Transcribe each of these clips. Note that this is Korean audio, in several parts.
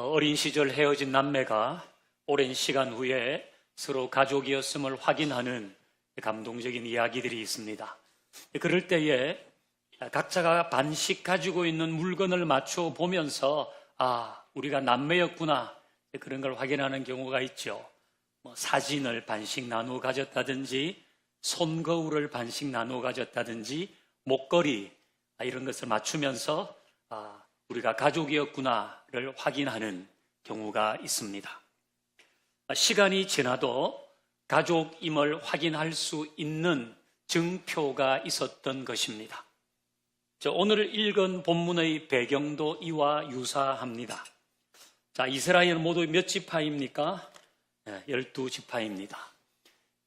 어린 시절 헤어진 남매가 오랜 시간 후에 서로 가족이었음을 확인하는 감동적인 이야기들이 있습니다. 그럴 때에 각자가 반씩 가지고 있는 물건을 맞춰 보면서 우리가 남매였구나, 그런 걸 확인하는 경우가 있죠. 사진을 반씩 나누어 가졌다든지 손거울을 반씩 나누어 가졌다든지 목걸이, 이런 것을 맞추면서 우리가 가족이었구나를 확인하는 경우가 있습니다. 시간이 지나도 가족임을 확인할 수 있는 증표가 있었던 것입니다. 오늘 읽은 본문의 배경도 이와 유사합니다. 이스라엘 모두 몇 지파입니까? 12지파입니다.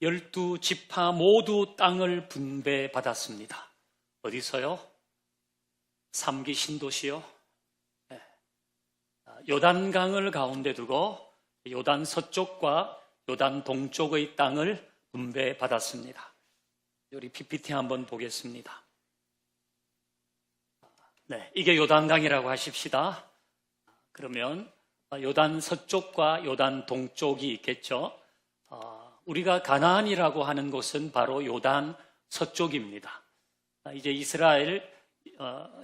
12지파 모두 땅을 분배받았습니다. 어디서요? 3기 신도시요. 요단강을 가운데 두고 요단 서쪽과 요단 동쪽의 땅을 분배받았습니다. 우리 PPT 한번 보겠습니다. 이게 요단강이라고 하십시다. 그러면 요단 서쪽과 요단 동쪽이 있겠죠. 우리가 가나안이라고 하는 곳은 바로 요단 서쪽입니다. 이제 이스라엘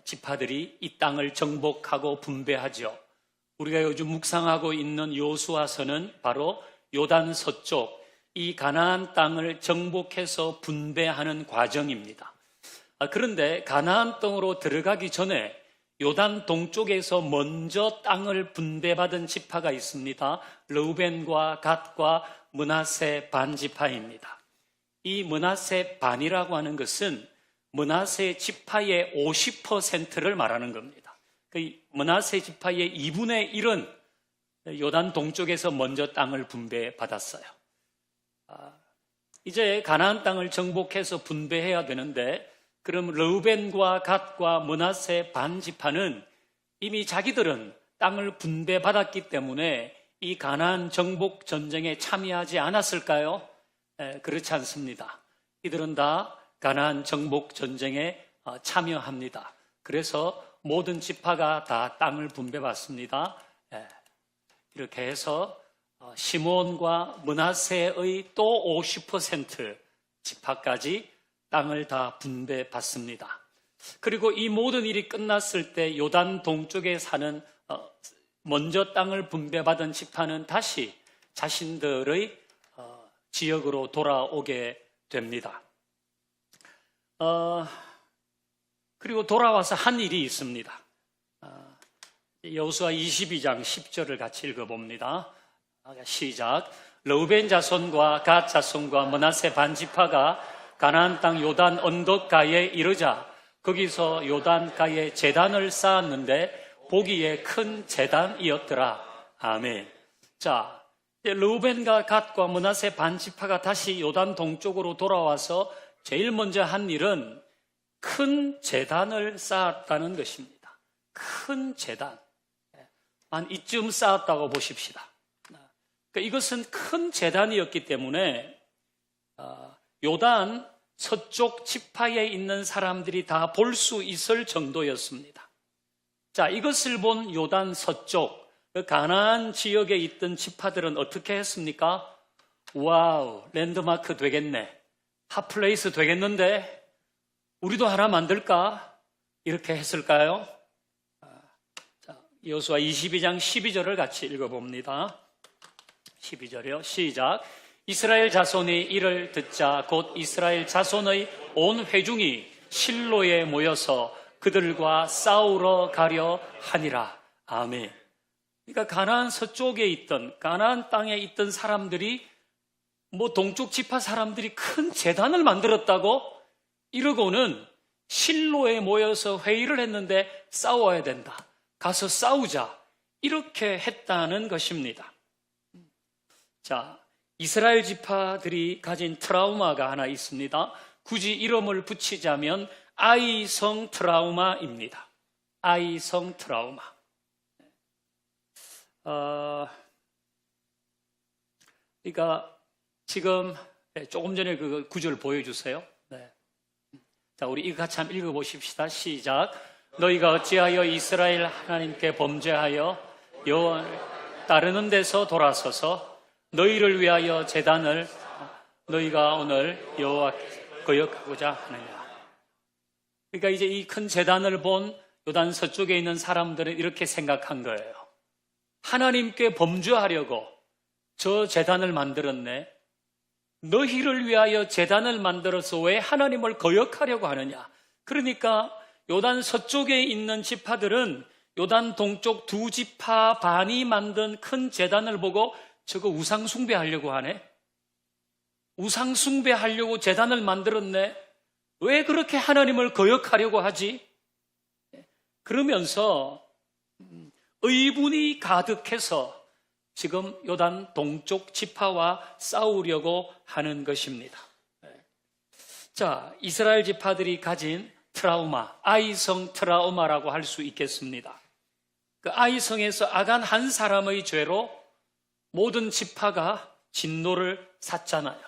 지파들이 이 땅을 정복하고 분배하죠. 우리가 요즘 묵상하고 있는 여호수아서는 바로 요단 서쪽, 이 가나안 땅을 정복해서 분배하는 과정입니다. 그런데 가나안 땅으로 들어가기 전에 요단 동쪽에서 먼저 땅을 분배받은 지파가 있습니다. 르우벤과 갓과 므낫세 반 지파입니다. 이 므낫세 반이라고 하는 것은 므낫세 지파의 50%를 말하는 겁니다. 그 므낫세 지파의 2분의 1은 요단 동쪽에서 먼저 땅을 분배받았어요. 이제 가나안 땅을 정복해서 분배해야 되는데, 그럼 르우벤과 갓과 므낫세 반 지파는 이미 자기들은 땅을 분배받았기 때문에 이 가나안 정복 전쟁에 참여하지 않았을까요? 그렇지 않습니다. 이들은 다 가나안 정복 전쟁에 참여합니다. 그래서 모든 지파가 다 땅을 분배받습니다. 이렇게 해서 시몬과 므낫세의 또 50% 지파까지 땅을 다 분배받습니다. 그리고 이 모든 일이 끝났을 때 요단 동쪽에 사는 먼저 땅을 분배받은 지파는 다시 자신들의 지역으로 돌아오게 됩니다. 그리고 돌아와서 한 일이 있습니다. 여호수아 22장 10절을 같이 읽어봅니다. 시작. 르우벤 자손과 갓 자손과 므낫세 반 지파가 가나안 땅 요단 언덕가에 이르자 거기서 요단가에 제단을 쌓았는데 보기에 큰 제단이었더라. 아멘. 자, 르우벤과 갓과 므낫세 반 지파가 다시 요단 동쪽으로 돌아와서 제일 먼저 한 일은 큰 제단을 쌓았다는 것입니다. 큰 제단. 한 이쯤 쌓았다고 보십시다. 그러니까 이것은 큰 제단이었기 때문에 요단 서쪽 지파에 있는 사람들이 다 볼 수 있을 정도였습니다. 자, 이것을 본 요단 서쪽, 가나안 지역에 있던 지파들은 어떻게 했습니까? 와우, 랜드마크 되겠네. 핫플레이스 되겠는데? 우리도 하나 만들까? 이렇게 했을까요? 여호수아 22장 12절을 같이 읽어봅니다. 12절이요. 시작. 이스라엘 자손이 이를 듣자 곧 이스라엘 자손의 온 회중이 실로에 모여서 그들과 싸우러 가려 하니라. 아멘. 그러니까 가나안 서쪽에 있던, 가나안 땅에 있던 사람들이 동쪽 지파 사람들이 큰 제단을 만들었다고 이러고는 실로에 모여서 회의를 했는데 싸워야 된다. 가서 싸우자. 이렇게 했다는 것입니다. 자, 이스라엘 지파들이 가진 트라우마가 하나 있습니다. 굳이 이름을 붙이자면 아이성 트라우마입니다. 아이성 트라우마. 그러니까 지금 조금 전에 그 구절 보여주세요. 네. 자, 우리 이거 같이 한번 읽어보십시다. 시작. 너희가 어찌하여 이스라엘 하나님께 범죄하여 여호와를 따르는 데서 돌아서서 너희를 위하여 제단을 너희가 오늘 여호와께 거역하고자 하느냐. 그러니까 이제 이 큰 제단을 본 요단 서쪽에 있는 사람들은 이렇게 생각한 거예요. 하나님께 범죄하려고 저 제단을 만들었네. 너희를 위하여 제단을 만들어서 왜 하나님을 거역하려고 하느냐. 그러니까 요단 서쪽에 있는 지파들은 요단 동쪽 두 지파 반이 만든 큰 제단을 보고 저거 우상 숭배하려고 하네. 우상 숭배하려고 제단을 만들었네. 왜 그렇게 하나님을 거역하려고 하지? 그러면서 의분이 가득해서 지금 요단 동쪽 지파와 싸우려고 하는 것입니다. 자, 이스라엘 지파들이 가진 트라우마, 아이성 트라우마라고 할 수 있겠습니다. 그 아이성에서 아간 한 사람의 죄로 모든 지파가 진노를 샀잖아요.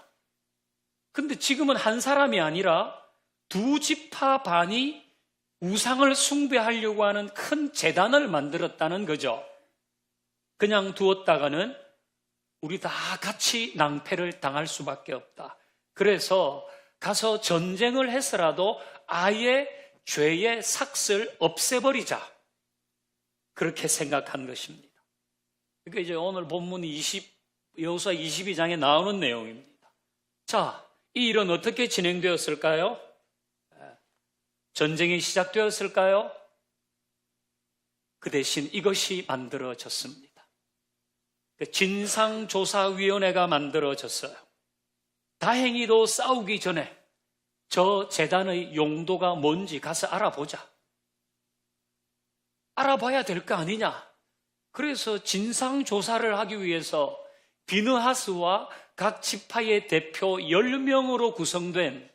근데 지금은 한 사람이 아니라 두 지파 반이 우상을 숭배하려고 하는 큰 제단을 만들었다는 거죠. 그냥 두었다가는 우리 다 같이 낭패를 당할 수밖에 없다. 그래서 가서 전쟁을 해서라도 아예 죄의 삭을 없애버리자. 그렇게 생각한 것입니다. 그러니까 이제 오늘 본문 여호수아 22장에 나오는 내용입니다. 자, 이 일은 어떻게 진행되었을까요? 전쟁이 시작되었을까요? 그 대신 이것이 만들어졌습니다. 진상조사위원회가 만들어졌어요. 다행히도 싸우기 전에 저 제단의 용도가 뭔지 가서 알아보자. 알아봐야 될 거 아니냐. 그래서 진상조사를 하기 위해서 비느하스와 각 지파의 대표 10명으로 구성된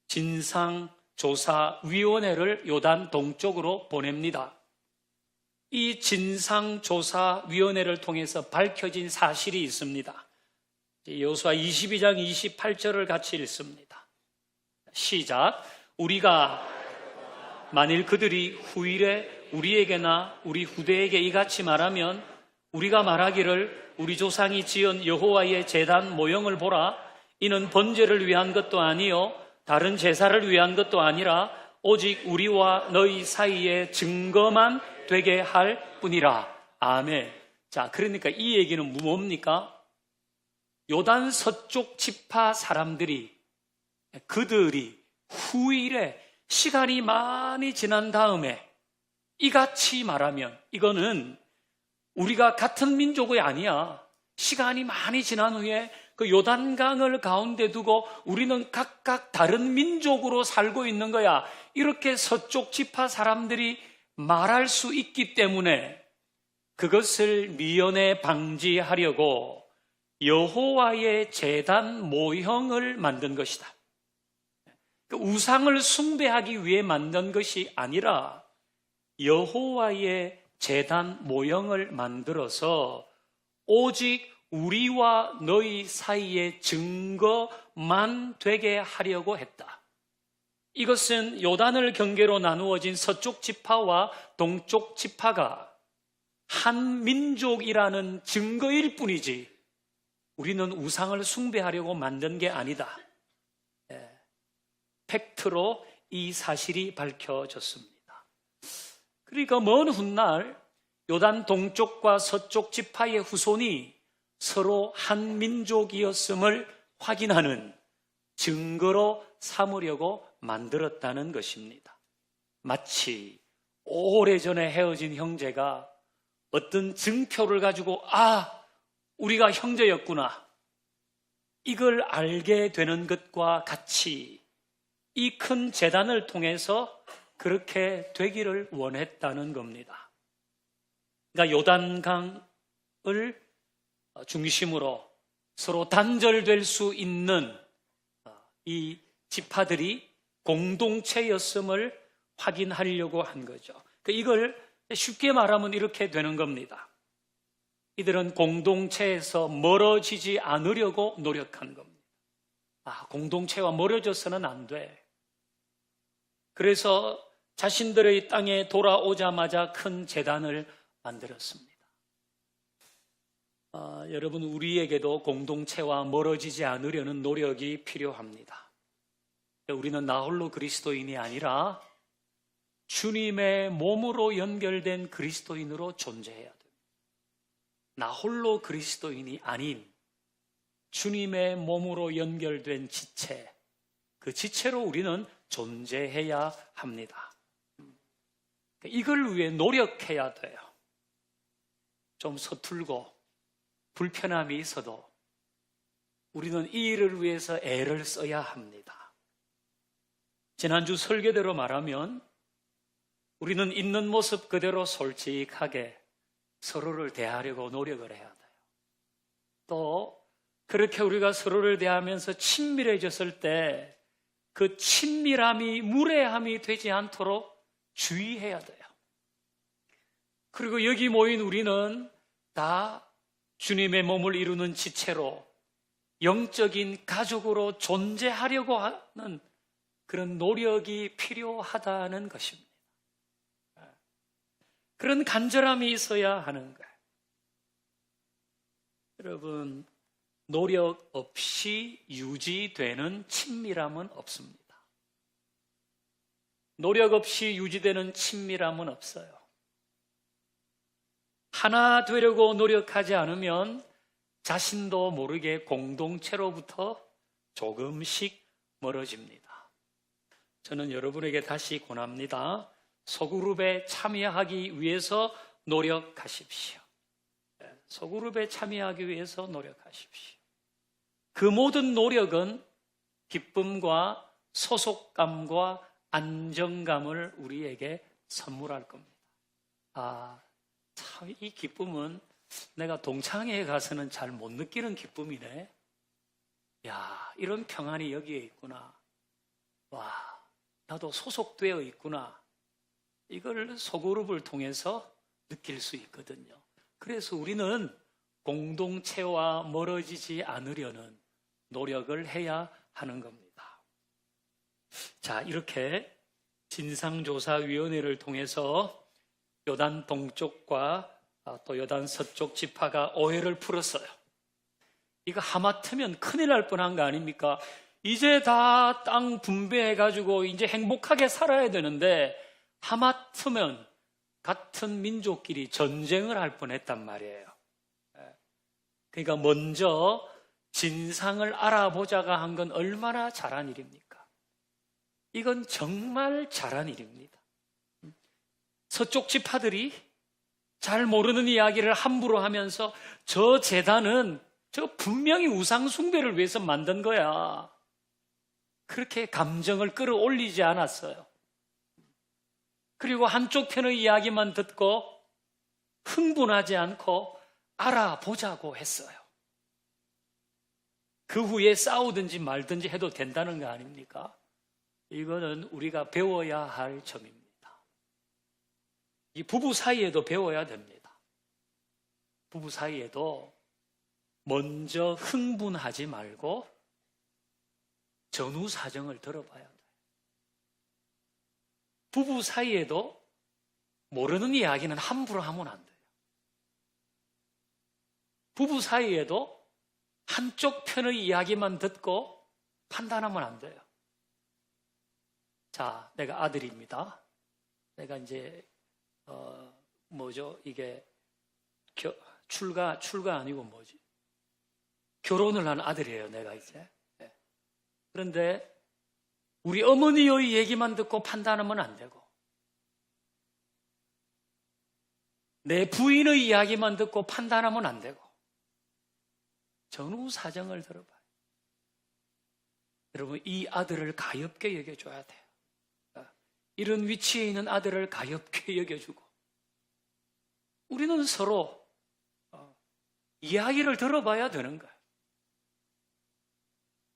진상조사위원회를 요단 동쪽으로 보냅니다. 이 진상조사위원회를 통해서 밝혀진 사실이 있습니다. 여호수아 22장 28절을 같이 읽습니다. 시작. 우리가 만일 그들이 후일에 우리에게나 우리 후대에게 이같이 말하면 우리가 말하기를 우리 조상이 지은 여호와의 제단 모형을 보라. 이는 번제를 위한 것도 아니요 다른 제사를 위한 것도 아니라 오직 우리와 너희 사이에 증거만 되게 할 뿐이라. 아멘. 자, 그러니까 이 얘기는 뭡니까? 요단 서쪽 지파 사람들이 그들이 후일에 시간이 많이 지난 다음에 이같이 말하면 이거는 우리가 같은 민족이 아니야. 시간이 많이 지난 후에 그 요단강을 가운데 두고 우리는 각각 다른 민족으로 살고 있는 거야. 이렇게 서쪽 지파 사람들이 말할 수 있기 때문에 그것을 미연에 방지하려고 여호와의 제단 모형을 만든 것이다. 우상을 숭배하기 위해 만든 것이 아니라 여호와의 제단 모형을 만들어서 오직 우리와 너희 사이의 증거만 되게 하려고 했다. 이것은 요단을 경계로 나누어진 서쪽 지파와 동쪽 지파가 한 민족이라는 증거일 뿐이지 우리는 우상을 숭배하려고 만든 게 아니다. 팩트로 이 사실이 밝혀졌습니다. 그러니까 먼 훗날 요단 동쪽과 서쪽 지파의 후손이 서로 한 민족이었음을 확인하는 증거로 삼으려고 만들었다는 것입니다. 마치 오래전에 헤어진 형제가 어떤 증표를 가지고 우리가 형제였구나 이걸 알게 되는 것과 같이 이 큰 제단을 통해서 그렇게 되기를 원했다는 겁니다. 그러니까 요단강을 중심으로 서로 단절될 수 있는 이 지파들이 공동체였음을 확인하려고 한 거죠. 이걸 쉽게 말하면 이렇게 되는 겁니다. 이들은 공동체에서 멀어지지 않으려고 노력한 겁니다. 공동체와 멀어져서는 안 돼. 그래서 자신들의 땅에 돌아오자마자 큰 제단을 만들었습니다. 여러분, 우리에게도 공동체와 멀어지지 않으려는 노력이 필요합니다. 우리는 나 홀로 그리스도인이 아니라 주님의 몸으로 연결된 그리스도인으로 존재해야 됩니다. 나 홀로 그리스도인이 아닌 주님의 몸으로 연결된 지체, 그 지체로 우리는 존재해야 합니다. 이걸 위해 노력해야 돼요. 좀 서툴고 불편함이 있어도 우리는 이 일을 위해서 애를 써야 합니다. 지난주 설교대로 말하면 우리는 있는 모습 그대로 솔직하게 서로를 대하려고 노력을 해야 돼요. 또 그렇게 우리가 서로를 대하면서 친밀해졌을 때 그 친밀함이 무례함이 되지 않도록 주의해야 돼요. 그리고 여기 모인 우리는 다 주님의 몸을 이루는 지체로 영적인 가족으로 존재하려고 하는 그런 노력이 필요하다는 것입니다. 그런 간절함이 있어야 하는 거예요. 여러분, 노력 없이 유지되는 친밀함은 없습니다. 노력 없이 유지되는 친밀함은 없어요. 하나 되려고 노력하지 않으면 자신도 모르게 공동체로부터 조금씩 멀어집니다. 저는 여러분에게 다시 권합니다. 소그룹에 참여하기 위해서 노력하십시오. 소그룹에 참여하기 위해서 노력하십시오. 그 모든 노력은 기쁨과 소속감과 안정감을 우리에게 선물할 겁니다. 참, 이 기쁨은 내가 동창회에 가서는 잘 못 느끼는 기쁨이네. 야, 이런 평안이 여기에 있구나. 와, 나도 소속되어 있구나. 이걸 소그룹을 통해서 느낄 수 있거든요. 그래서 우리는 공동체와 멀어지지 않으려는 노력을 해야 하는 겁니다. 자, 이렇게 진상조사위원회를 통해서 요단 동쪽과 또 요단 서쪽 지파가 오해를 풀었어요. 이거 하마터면 큰일 날 뻔한 거 아닙니까? 이제 다 땅 분배해가지고 이제 행복하게 살아야 되는데 하마터면 같은 민족끼리 전쟁을 할 뻔했단 말이에요. 그러니까 먼저 진상을 알아보자가 한 건 얼마나 잘한 일입니까? 이건 정말 잘한 일입니다. 서쪽 지파들이 잘 모르는 이야기를 함부로 하면서 저 제단은 저 분명히 우상 숭배를 위해서 만든 거야. 그렇게 감정을 끌어올리지 않았어요. 그리고 한쪽 편의 이야기만 듣고 흥분하지 않고 알아보자고 했어요. 그 후에 싸우든지 말든지 해도 된다는 거 아닙니까? 이거는 우리가 배워야 할 점입니다. 이 부부 사이에도 배워야 됩니다. 부부 사이에도 먼저 흥분하지 말고 전후 사정을 들어봐야 돼요. 부부 사이에도 모르는 이야기는 함부로 하면 안 돼요. 부부 사이에도 한쪽 편의 이야기만 듣고 판단하면 안 돼요. 자, 내가 아들입니다. 내가 이제 이게 출가 아니고 뭐지? 결혼을 한 아들이에요, 내가 이제. 그런데 우리 어머니의 얘기만 듣고 판단하면 안 되고 내 부인의 이야기만 듣고 판단하면 안 되고 전후 사정을 들어봐요. 여러분, 이 아들을 가엾게 여겨줘야 돼요. 이런 위치에 있는 아들을 가엾게 여겨주고 우리는 서로 이야기를 들어봐야 되는 거예요.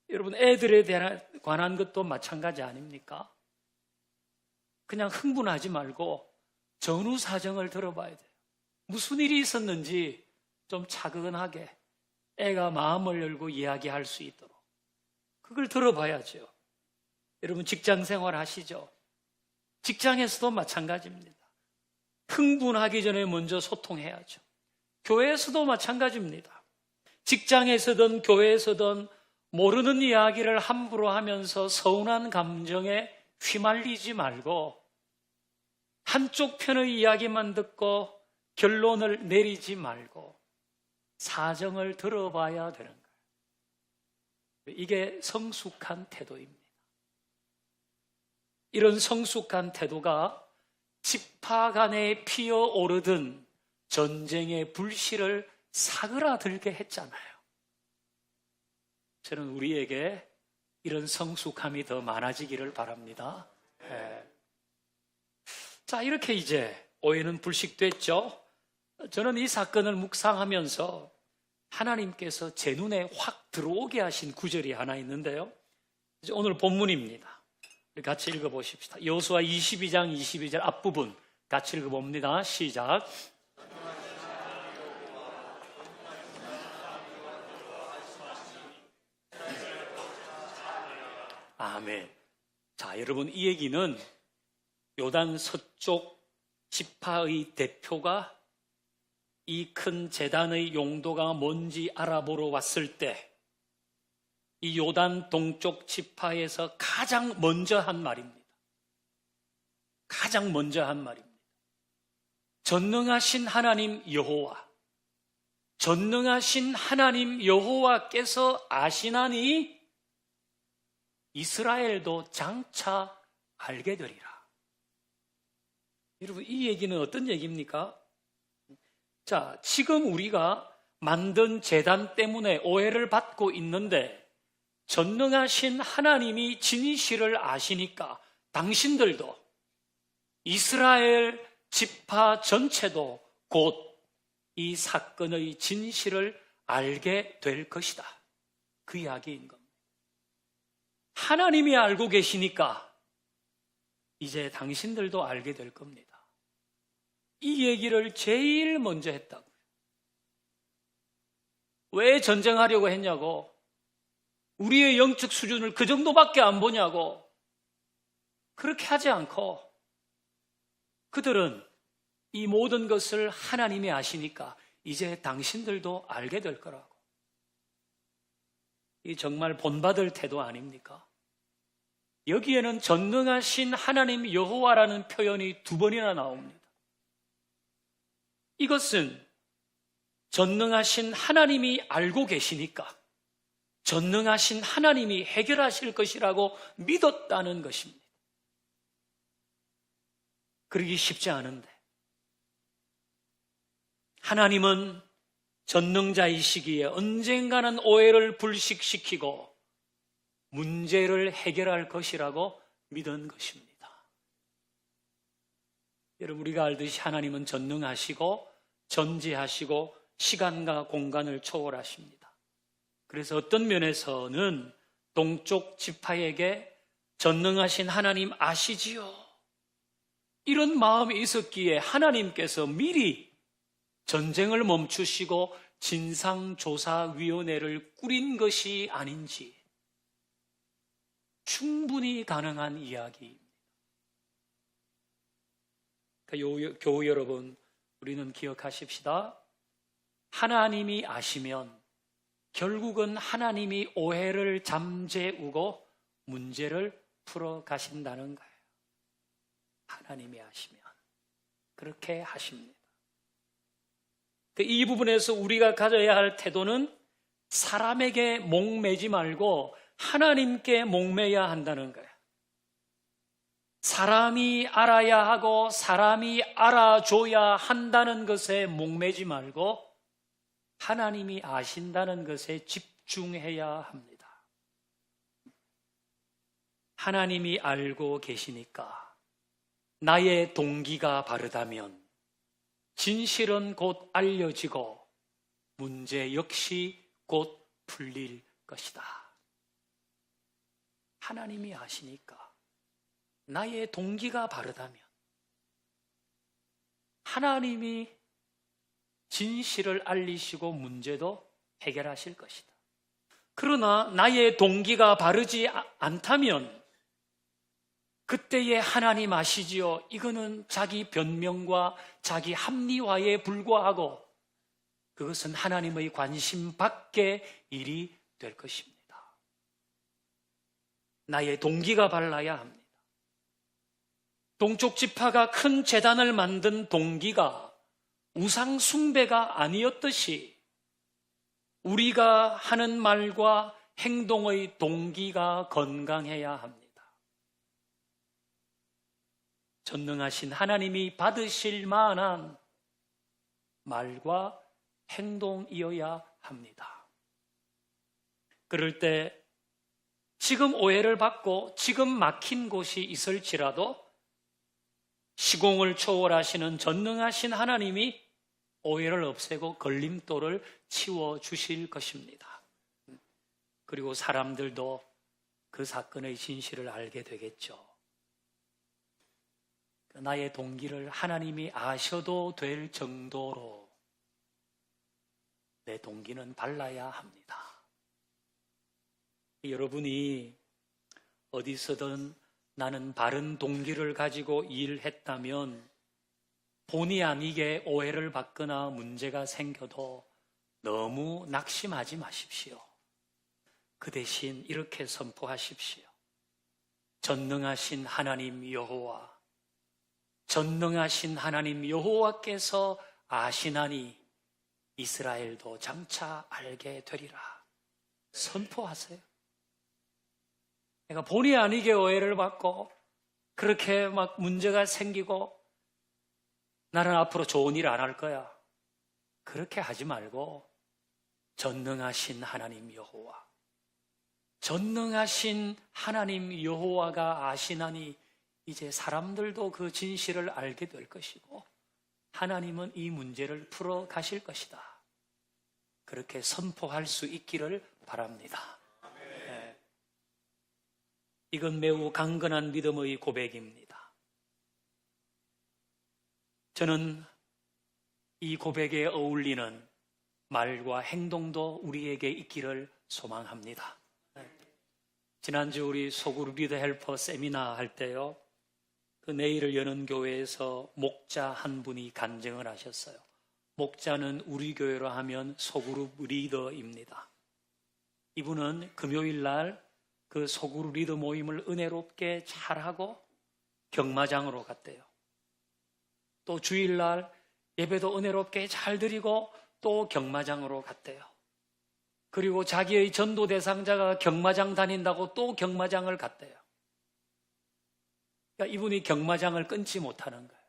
여러분, 애들에 관한 것도 마찬가지 아닙니까? 그냥 흥분하지 말고 전후 사정을 들어봐야 돼요. 무슨 일이 있었는지 좀 차근하게 애가 마음을 열고 이야기할 수 있도록 그걸 들어봐야죠. 여러분, 직장 생활 하시죠? 직장에서도 마찬가지입니다. 흥분하기 전에 먼저 소통해야죠. 교회에서도 마찬가지입니다. 직장에서든 교회에서든 모르는 이야기를 함부로 하면서 서운한 감정에 휘말리지 말고 한쪽 편의 이야기만 듣고 결론을 내리지 말고 사정을 들어봐야 되는 거예요. 이게 성숙한 태도입니다. 이런 성숙한 태도가 지파 간에 피어오르던 전쟁의 불씨를 사그라들게 했잖아요. 저는 우리에게 이런 성숙함이 더 많아지기를 바랍니다. 네. 자, 이렇게 이제 오해는 불식됐죠. 저는 이 사건을 묵상하면서 하나님께서 제 눈에 확 들어오게 하신 구절이 하나 있는데요. 이제 오늘 본문입니다. 같이 읽어보십시다. 여호수아 22장 22절 앞부분 같이 읽어봅니다. 시작. 아멘. 자, 여러분, 이 얘기는 요단 서쪽 지파의 대표가 이 큰 제단의 용도가 뭔지 알아보러 왔을 때 이 요단 동쪽 지파에서 가장 먼저 한 말입니다. 가장 먼저 한 말입니다. 전능하신 하나님 여호와, 전능하신 하나님 여호와께서 아시나니 이스라엘도 장차 알게 되리라. 여러분, 이 얘기는 어떤 얘기입니까? 자, 지금 우리가 만든 제단 때문에 오해를 받고 있는데 전능하신 하나님이 진실을 아시니까 당신들도 이스라엘 지파 전체도 곧 이 사건의 진실을 알게 될 것이다. 그 이야기인 겁니다. 하나님이 알고 계시니까 이제 당신들도 알게 될 겁니다. 이 얘기를 제일 먼저 했다고요. 왜 전쟁하려고 했냐고, 우리의 영적 수준을 그 정도밖에 안 보냐고, 그렇게 하지 않고 그들은 이 모든 것을 하나님이 아시니까 이제 당신들도 알게 될 거라고. 이 정말 본받을 태도 아닙니까? 여기에는 전능하신 하나님 여호와라는 표현이 2번이나 나옵니다. 이것은 전능하신 하나님이 알고 계시니까 전능하신 하나님이 해결하실 것이라고 믿었다는 것입니다. 그러기 쉽지 않은데 하나님은 전능자이시기에 언젠가는 오해를 불식시키고 문제를 해결할 것이라고 믿은 것입니다. 여러분, 우리가 알듯이 하나님은 전능하시고 전지하시고 시간과 공간을 초월하십니다. 그래서 어떤 면에서는 동쪽 지파에게 전능하신 하나님 아시지요? 이런 마음이 있었기에 하나님께서 미리 전쟁을 멈추시고 진상조사위원회를 꾸린 것이 아닌지 충분히 가능한 이야기입니다. 그러니까 교우 여러분, 우리는 기억하십시다. 하나님이 아시면 결국은 하나님이 오해를 잠재우고 문제를 풀어 가신다는 거예요. 하나님이 아시면 그렇게 하십니다. 이 부분에서 우리가 가져야 할 태도는 사람에게 목매지 말고 하나님께 목매야 한다는 거예요. 사람이 알아야 하고 사람이 알아줘야 한다는 것에 목매지 말고 하나님이 아신다는 것에 집중해야 합니다. 하나님이 알고 계시니까 나의 동기가 바르다면 진실은 곧 알려지고 문제 역시 곧 풀릴 것이다. 하나님이 아시니까 나의 동기가 바르다면 하나님이 진실을 알리시고 문제도 해결하실 것이다. 그러나 나의 동기가 바르지 않다면 그때의 하나님 아시지요? 이거는 자기 변명과 자기 합리화에 불과하고 그것은 하나님의 관심 밖의 일이 될 것입니다. 나의 동기가 발라야 합니다. 동쪽 지파가 큰 제단을 만든 동기가 우상 숭배가 아니었듯이 우리가 하는 말과 행동의 동기가 건강해야 합니다. 전능하신 하나님이 받으실 만한 말과 행동이어야 합니다. 그럴 때 지금 오해를 받고 지금 막힌 곳이 있을지라도 시공을 초월하시는 전능하신 하나님이 오해를 없애고 걸림돌을 치워주실 것입니다. 그리고 사람들도 그 사건의 진실을 알게 되겠죠. 나의 동기를 하나님이 아셔도 될 정도로 내 동기는 발라야 합니다. 여러분이 어디서든 나는 바른 동기를 가지고 일했다면 본의 아니게 오해를 받거나 문제가 생겨도 너무 낙심하지 마십시오. 그 대신 이렇게 선포하십시오. 전능하신 하나님 여호와, 전능하신 하나님 여호와께서 아시나니 이스라엘도 장차 알게 되리라. 선포하세요. 내가 본의 아니게 오해를 받고 그렇게 막 문제가 생기고 나는 앞으로 좋은 일 안 할 거야. 그렇게 하지 말고 전능하신 하나님 여호와, 전능하신 하나님 여호와가 아시나니 이제 사람들도 그 진실을 알게 될 것이고 하나님은 이 문제를 풀어 가실 것이다. 그렇게 선포할 수 있기를 바랍니다. 네. 이건 매우 강건한 믿음의 고백입니다. 저는 이 고백에 어울리는 말과 행동도 우리에게 있기를 소망합니다. 지난주 우리 소그룹 리더 헬퍼 세미나 할 때요, 그 내일을 여는 교회에서 목자 한 분이 간증을 하셨어요. 목자는 우리 교회로 하면 소그룹 리더입니다. 이분은 금요일 날 그 소그룹 리더 모임을 은혜롭게 잘하고 경마장으로 갔대요. 또 주일날 예배도 은혜롭게 잘 드리고 또 경마장으로 갔대요. 그리고 자기의 전도 대상자가 경마장 다닌다고 또 경마장을 갔대요. 그러니까 이분이 경마장을 끊지 못하는 거예요.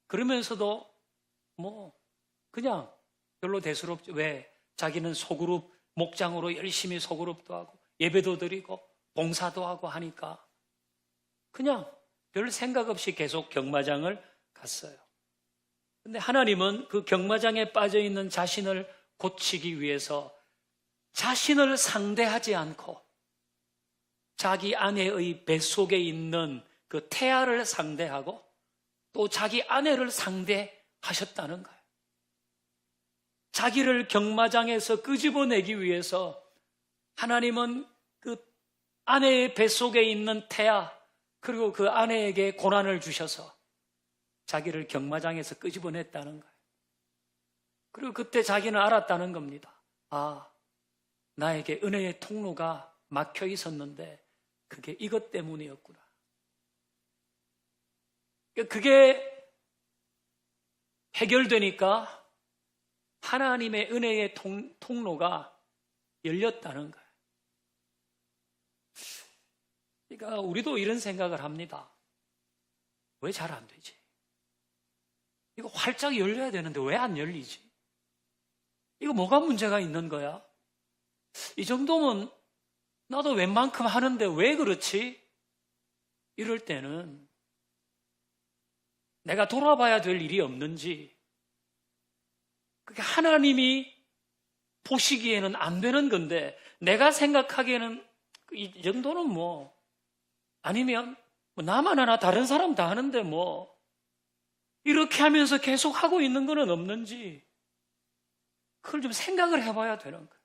그러면서도 그냥 별로 대수롭지. 왜? 자기는 소그룹 목장으로 열심히 소그룹도 하고 예배도 드리고 봉사도 하고 하니까 그냥 별 생각 없이 계속 경마장을 갔어요. 근데 하나님은 그 경마장에 빠져있는 자신을 고치기 위해서 자신을 상대하지 않고 자기 아내의 뱃속에 있는 그 태아를 상대하고 또 자기 아내를 상대하셨다는 거예요. 자기를 경마장에서 끄집어내기 위해서 하나님은 그 아내의 뱃속에 있는 태아 그리고 그 아내에게 고난을 주셔서 자기를 경마장에서 끄집어냈다는 거예요. 그리고 그때 자기는 알았다는 겁니다. 아, 나에게 은혜의 통로가 막혀 있었는데 그게 이것 때문이었구나. 그게 해결되니까 하나님의 은혜의 통로가 열렸다는 거예요. 그러니까 우리도 이런 생각을 합니다. 왜 잘 안 되지? 이거 활짝 열려야 되는데 왜 안 열리지? 이거 뭐가 문제가 있는 거야? 이 정도면 나도 웬만큼 하는데 왜 그렇지? 이럴 때는 내가 돌아봐야 될 일이 없는지, 그게 하나님이 보시기에는 안 되는 건데 내가 생각하기에는 이 정도는 아니면 나만 하나 다른 사람 다 하는데 이렇게 하면서 계속 하고 있는 거는 없는지 그걸 좀 생각을 해봐야 되는 거예요.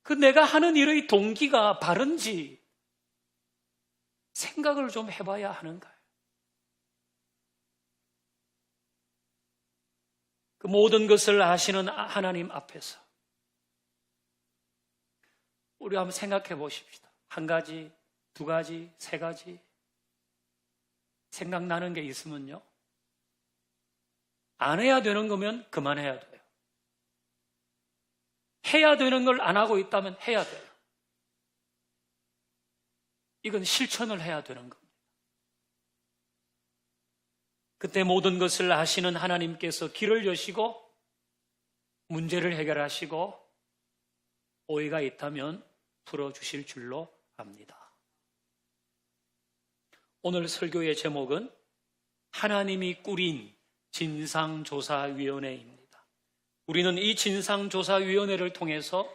그 내가 하는 일의 동기가 바른지 생각을 좀 해봐야 하는 거예요. 그 모든 것을 아시는 하나님 앞에서 우리 한번 생각해 보십시다. 한 가지, 두 가지, 세 가지 생각나는 게 있으면요, 안 해야 되는 거면 그만해야 돼요. 해야 되는 걸 안 하고 있다면 해야 돼요. 이건 실천을 해야 되는 겁니다. 그때 모든 것을 아시는 하나님께서 길을 여시고 문제를 해결하시고 오해가 있다면 풀어주실 줄로 압니다. 오늘 설교의 제목은 하나님이 꾸린 진상조사위원회입니다. 우리는 이 진상조사위원회를 통해서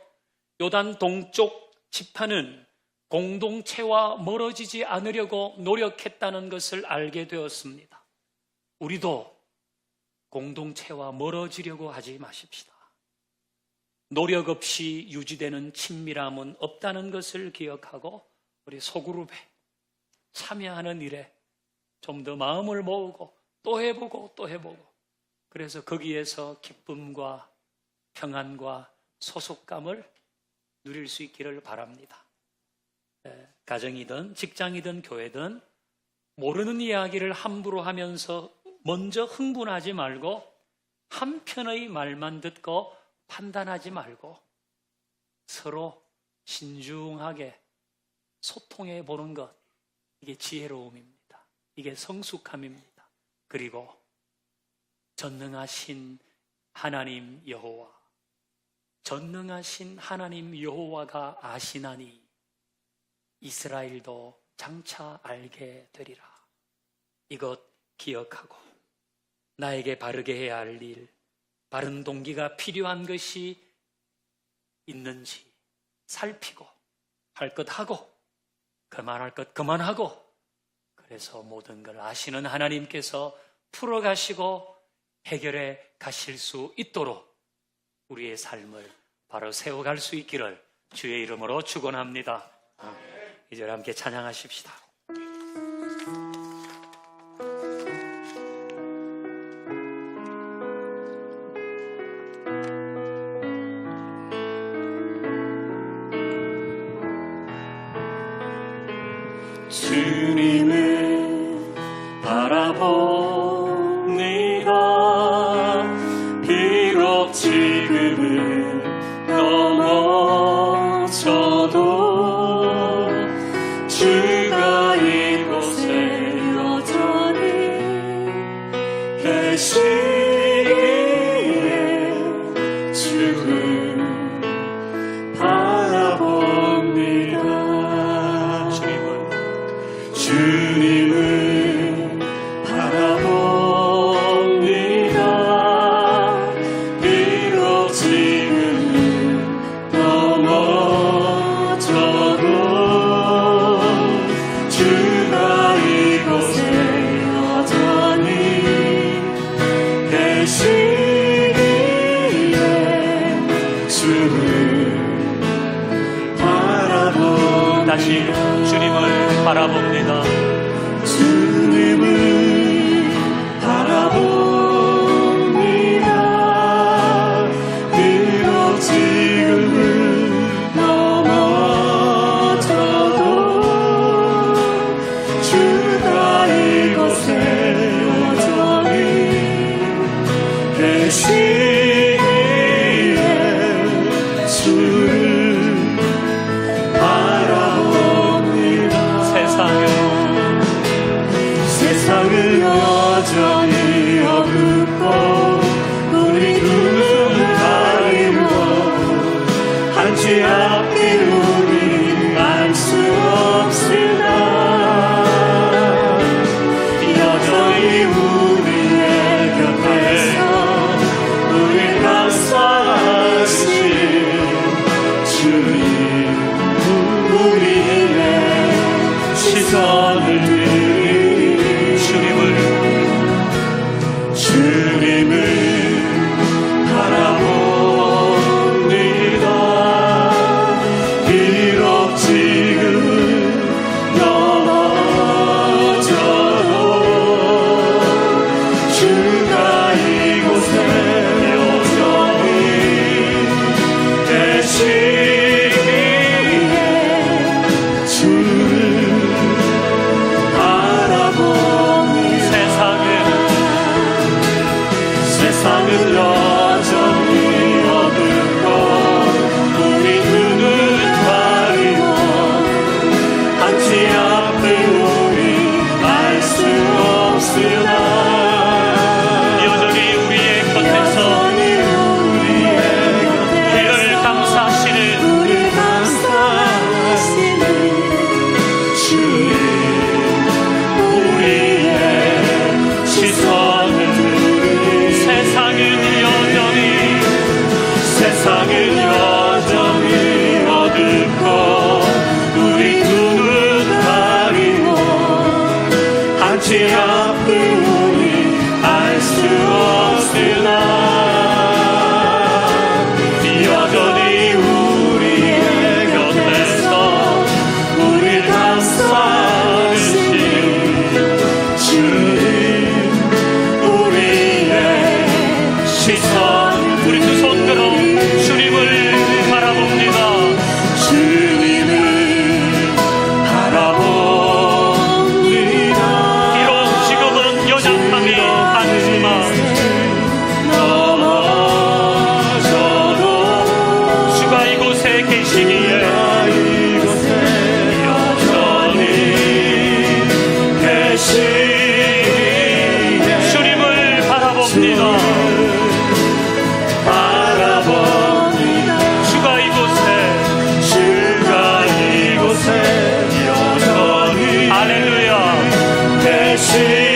요단 동쪽 지파는 공동체와 멀어지지 않으려고 노력했다는 것을 알게 되었습니다. 우리도 공동체와 멀어지려고 하지 마십시다. 노력 없이 유지되는 친밀함은 없다는 것을 기억하고 우리 소그룹에 참여하는 일에 좀 더 마음을 모으고 또 해보고 또 해보고, 그래서 거기에서 기쁨과 평안과 소속감을 누릴 수 있기를 바랍니다. 가정이든 직장이든 교회든 모르는 이야기를 함부로 하면서 먼저 흥분하지 말고 한편의 말만 듣고 판단하지 말고 서로 신중하게 소통해 보는 것, 이게 지혜로움입니다. 이게 성숙함입니다. 그리고 전능하신 하나님 여호와, 전능하신 하나님 여호와가 아시나니 이스라엘도 장차 알게 되리라. 이것 기억하고 나에게 바르게 해야 할 일, 바른 동기가 필요한 것이 있는지 살피고 할 것 하고 그만할 것 그만하고, 그래서 모든 걸 아시는 하나님께서 풀어가시고 해결해 가실 수 있도록 우리의 삶을 바로 세워갈 수 있기를 주의 이름으로 축원합니다. 이제 함께 찬양하십시다. 주님을 바라봅니다. 비록 지금은 넘어져도 주가 이곳에 여전히 계시기에 주를 바라봅니다. 주님을 바라봅니다. 비록 지금은 넘어져도 주가 이곳에 여전히 계시기에 주를 바라봅니다. 다시 주님을 바라봅니다. 주님을 바라봅니다. 비록 지금은 넘어져도 주가 이곳에 여전히 계시기에 주를 바라봅니다. 세상을 여전히 어둡고 우리 눈은 가리고 한치 앞길 우리 알 수 없으나 여전히 우리의 곁에서 우리 감싸신 주님, 우리의 시선을 어찌 앞으로니 알 수 없으나 여전히 우리의 곁에서 우리 감싸주신 주님 우리의 시선 우리 두 손 들어 주님을 바라봅니다. 주님을 바라봅니다. 비록 지금은 연약함이 하지만 넘어져도 주가 이곳에 계시기에 이곳에 여전히 계시기에 주님을 바라봅니다. 바라봅니다. 주가 이곳에 주가 이곳에 여전히 할렐루야 계시